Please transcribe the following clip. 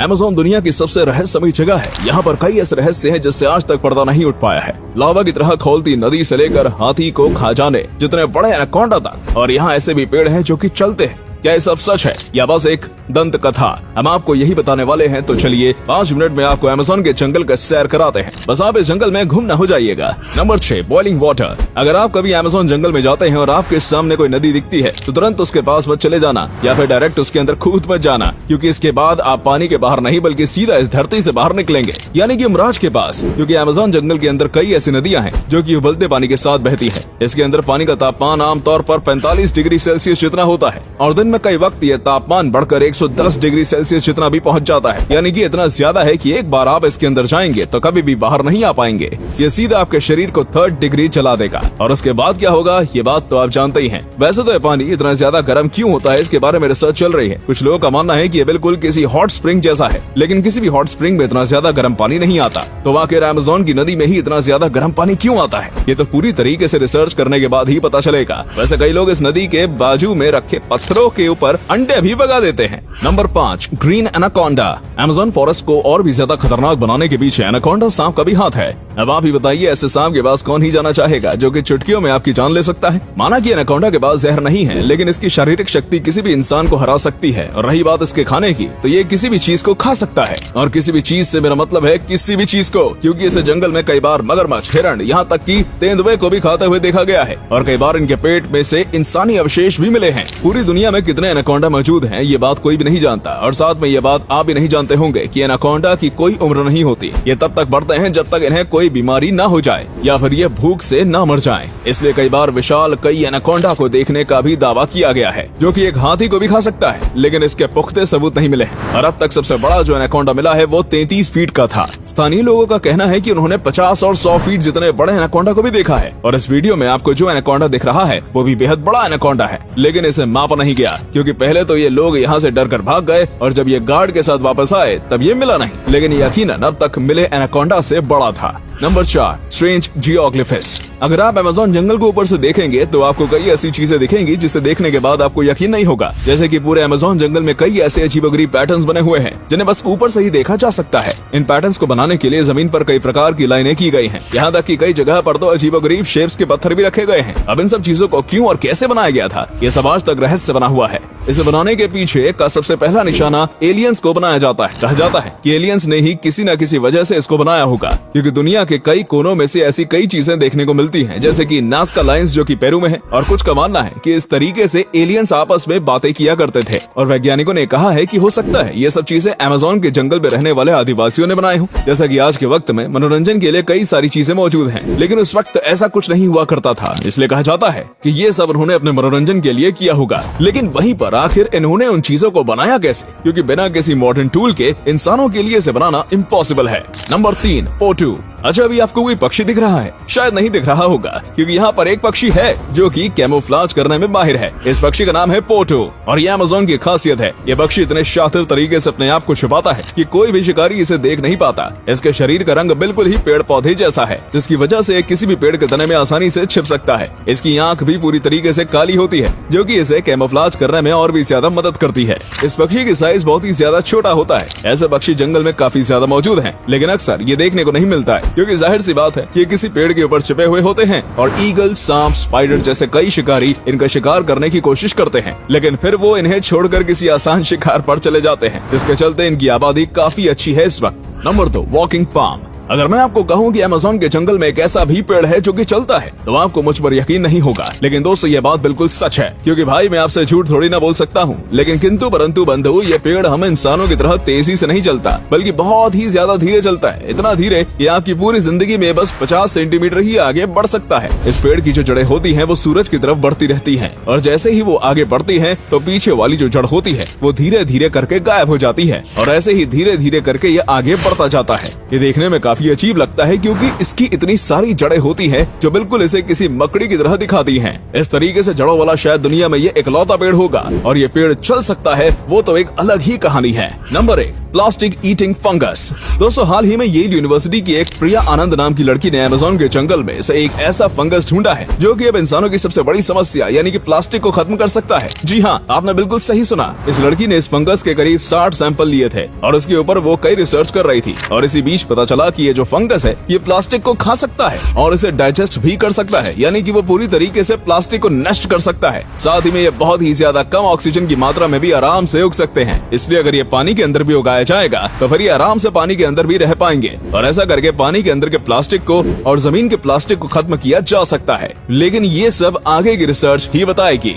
Amazon दुनिया की सबसे रहस्यमयी जगह है। यहाँ पर कई ऐसे रहस्य हैं जिससे आज तक पर्दा नहीं उठ पाया है। लावा की तरह खौलती नदी से लेकर हाथी को खा जाने जितने बड़े एनाकोंडा तक, और यहाँ ऐसे भी पेड़ हैं जो कि चलते हैं। क्या ये सब सच है या बस एक दंत कथा? हम आपको यही बताने वाले हैं, तो चलिए 5 मिनट में आपको अमेज़न के जंगल का सैर कराते हैं। बस आप इस जंगल में घूम न हो जाइएगा। Number 6, boiling water. अगर आप कभी अमेज़न जंगल में जाते हैं और आपके सामने कोई नदी दिखती है तो तुरंत उसके पास मत चले जाना या फिर डायरेक्ट उसके अंदर कूद मत जाना, क्योंकि इसके बाद आप पानी के बाहर नहीं बल्कि सीधा इस धरती से बाहर निकलेंगे, यानी कि यमराज के पास। क्योंकि अमेज़न जंगल के अंदर कई ऐसी नदियां हैं जो कि उबलते पानी के साथ बहती है। इसके अंदर पानी का तापमान आमतौर पर 45 डिग्री सेल्सियस जितना होता है और दिन में कई वक्त ये तापमान बढ़कर 110 डिग्री सेल्सियस जितना भी पहुंच जाता है, यानी कि इतना ज्यादा है कि एक बार आप इसके अंदर जाएंगे तो कभी भी बाहर नहीं आ पाएंगे। ये सीधा आपके शरीर को 3rd डिग्री जला देगा। और उसके बाद क्या होगा ये बात तो आप जानते ही हैं। वैसे तो ये पानी इतना ज्यादा गर्म क्यों होता है, इसके बारे में रिसर्च चल रही है। कुछ लोगों का मानना है कि ये बिल्कुल किसी हॉट स्प्रिंग जैसा है, लेकिन किसी भी हॉट स्प्रिंग में इतना ज्यादा गर्म पानी नहीं आता। तो आखिर अमेज़न की नदी में ही इतना ज्यादा गर्म पानी क्यों आता है, ये तो पूरी तरीके से रिसर्च करने के बाद ही पता चलेगा। वैसे कई लोग इस नदी के बाजू में रखे पत्थरों के ऊपर अंडे भी भगा देते हैं। Number 5, green anaconda. Amazon forest को और भी ज्यादा खतरनाक बनाने के पीछे एनाकोंडा सांप का भी हाथ है। अब आप ही बताइए, ऐसे सांप के पास कौन ही जाना चाहेगा जो कि चुटकियों में आपकी जान ले सकता है। माना कि एनाकोंडा के पास जहर नहीं है, लेकिन इसकी शारीरिक शक्ति किसी भी इंसान को हरा सकती है। और रही बात इसके खाने की, तो ये किसी भी चीज को खा सकता है। और किसी भी चीज से मेरा मतलब है किसी भी चीज को, क्योंकि इसे जंगल में कई बार मगरमच्छ, हिरण, यहाँ तक कि तेंदुए को भी खाते हुए देखा गया है। और कई बार इनके पेट में से इंसानी अवशेष भी मिले हैं। पूरी दुनिया में कितने एनाकोंडा मौजूद हैं ये बात कोई भी नहीं जानता। और साथ में ये बात आप भी नहीं जानते होंगे कि एनाकोंडा की कोई उम्र नहीं होती। ये तब तक बढ़ते हैं जब तक इन्हें कोई बीमारी ना हो जाए या फिर ये भूख से ना मर जाएं। इसलिए कई बार विशाल कई एनाकोंडा को देखने का भी दावा किया गया है, जो कि एक हाथी को भी खा सकता है, लेकिन इसके पुख्ते सबूत नहीं मिले हैं। और अब तक सबसे बड़ा जो एनाकोंडा मिला है वो 33 फीट का था। स्थानीय लोगों का कहना है कि उन्होंने 50 और 100 फीट जितने बड़े एनाकोंडा को भी देखा है। और इस वीडियो में आपको जो एनाकोंडा दिख रहा है वो भी बेहद बड़ा एनाकोंडा है, लेकिन इसे मापा नहीं गया, क्योंकि पहले तो ये लोग यहाँ से डर कर भाग गए और जब ये गार्ड के साथ वापस आए तब ये मिला नहीं, लेकिन यकीनन अब तक मिले एनाकोंडा से बड़ा था। Number 4, strange geoglyphs. अगर आप अमेज़न जंगल को ऊपर से देखेंगे तो आपको कई ऐसी चीजें दिखेंगी जिसे देखने के बाद आपको यकीन नहीं होगा। जैसे कि पूरे अमेज़न जंगल में कई ऐसे अजीबोगरीब पैटर्न्स बने हुए हैं जिन्हें बस ऊपर से ही देखा जा सकता है। इन पैटर्न्स को बनाने के लिए जमीन पर कई प्रकार की लाइनें की गई हैं। यहाँ तक कि कई जगह पर तो अजीबोगरीब शेप्स के पत्थर भी रखे गए हैं। अब इन सब चीजों को क्यों और कैसे बनाया गया था, ये सब आज तक रहस्य बना हुआ है। इसे बनाने के पीछे का सबसे पहला निशाना एलियंस को बनाया जाता है। कहा जाता है कि एलियंस ने ही किसी न किसी वजह से इसको बनाया होगा, क्योंकि दुनिया के कई कोनों में से ऐसी कई चीजें देखने को मिलती हैं, जैसे कि नाज़का लाइंस जो कि पेरू में है। और कुछ का मानना है कि इस तरीके से एलियंस आपस में बातें किया करते थे। और वैज्ञानिकों ने कहा है कि हो सकता है ये सब चीजें अमेज़न के जंगल में रहने वाले आदिवासियों ने बनाए हों। जैसा कि आज के वक्त में मनोरंजन के लिए कई सारी चीजें मौजूद हैं, लेकिन उस वक्त ऐसा कुछ नहीं हुआ करता था, इसलिए कहा जाता है कि ये सब उन्होंने अपने मनोरंजन के लिए किया होगा। लेकिन वहीं पर आखिर इन्होंने उन चीजों को बनाया कैसे, क्योंकि बिना किसी मॉडर्न टूल के इंसानों के लिए इसे बनाना इम्पॉसिबल है। नंबर 3, पोटू। अच्छा, अभी आपको कोई पक्षी दिख रहा है? शायद नहीं दिख रहा होगा, क्योंकि यहाँ पर एक पक्षी है जो कि कैमोफ्लेज करने में माहिर है। इस पक्षी का नाम है पोटू और ये अमेज़न की खासियत है। ये पक्षी इतने शातिर तरीके से अपने आप को छुपाता है कि कोई भी शिकारी इसे देख नहीं पाता। इसके शरीर का रंग बिल्कुल ही पेड़ पौधे जैसा है, जिसकी वजह से किसी भी पेड़ के तने में आसानी से छिप सकता है। इसकी आंख भी पूरी तरीके से काली होती है, जो कि इसे कैमोफ्लेज करने में और भी ज्यादा मदद करती है। इस पक्षी की साइज बहुत ही ज्यादा छोटा होता है। ऐसे पक्षी जंगल में काफी ज्यादा मौजूद हैं, लेकिन अक्सर ये देखने को नहीं मिलता है, क्योंकि जाहिर सी बात है ये किसी पेड़ के ऊपर छिपे हुए होते हैं। और ईगल, सांप, स्पाइडर जैसे कई शिकारी इनका शिकार करने की कोशिश करते हैं, लेकिन फिर वो इन्हें छोड़कर किसी आसान शिकार पर चले जाते हैं, जिसके चलते इनकी आबादी काफी अच्छी है इस वक्त। Number 2, walking palm. अगर मैं आपको कहूँ कि अमेज़न के जंगल में एक ऐसा भी पेड़ है जो कि चलता है, तो आपको मुझ पर यकीन नहीं होगा। लेकिन दोस्तों ये बात बिल्कुल सच है, क्योंकि भाई मैं आपसे झूठ थोड़ी ना बोल सकता हूँ। लेकिन किंतु परंतु बंधु, ये पेड़ हम इंसानों की तरह तेजी से नहीं चलता, बल्कि बहुत ही ज्यादा धीरे चलता है। इतना धीरे कि आपकी पूरी जिंदगी में बस 50 सेंटीमीटर ही आगे बढ़ सकता है। इस पेड़ की जो जड़ें होती हैं वो सूरज की तरफ बढ़ती रहती हैं, और जैसे ही वो आगे बढ़ती हैं तो पीछे वाली जो जड़ होती है वो धीरे धीरे करके गायब हो जाती है, और ऐसे ही धीरे धीरे करके ये आगे बढ़ता जाता है। ये देखने में काफी अजीब लगता है, क्योंकि इसकी इतनी सारी जड़ें होती हैं जो बिल्कुल इसे किसी मकड़ी की तरह दिखाती हैं। इस तरीके से जड़ों वाला शायद दुनिया में ये इकलौता पेड़ होगा, और ये पेड़ चल सकता है वो तो एक अलग ही कहानी है। Number 1, plastic eating fungus. दोस्तों हाल ही में येल यूनिवर्सिटी की एक प्रिया आनंद नाम की लड़की ने अमेज़न के जंगल में से एक ऐसा फंगस ढूंढा है जो कि अब इंसानों की सबसे बड़ी समस्या यानी कि प्लास्टिक को खत्म कर सकता है। जी हाँ, आपने बिल्कुल सही सुना। इस लड़की ने इस फंगस के करीब 60 सैंपल लिए थे और उसके ऊपर वो कई रिसर्च कर रही थी और इसी बीच पता चला कि ये जो फंगस है ये प्लास्टिक को खा सकता है और इसे डाइजेस्ट भी कर सकता है, यानी कि वो पूरी तरीके से प्लास्टिक को नष्ट कर सकता है। साथ ही में ये बहुत ही ज्यादा कम ऑक्सीजन की मात्रा में भी आराम से उग सकते हैं, इसलिए अगर ये पानी के अंदर भी उगाया जाएगा तो फिर ये आराम से पानी के अंदर भी रह पाएंगे और ऐसा करके पानी के अंदर के प्लास्टिक को और जमीन के प्लास्टिक को खत्म किया जा सकता है। लेकिन ये सब आगे की रिसर्च ही बताएगी।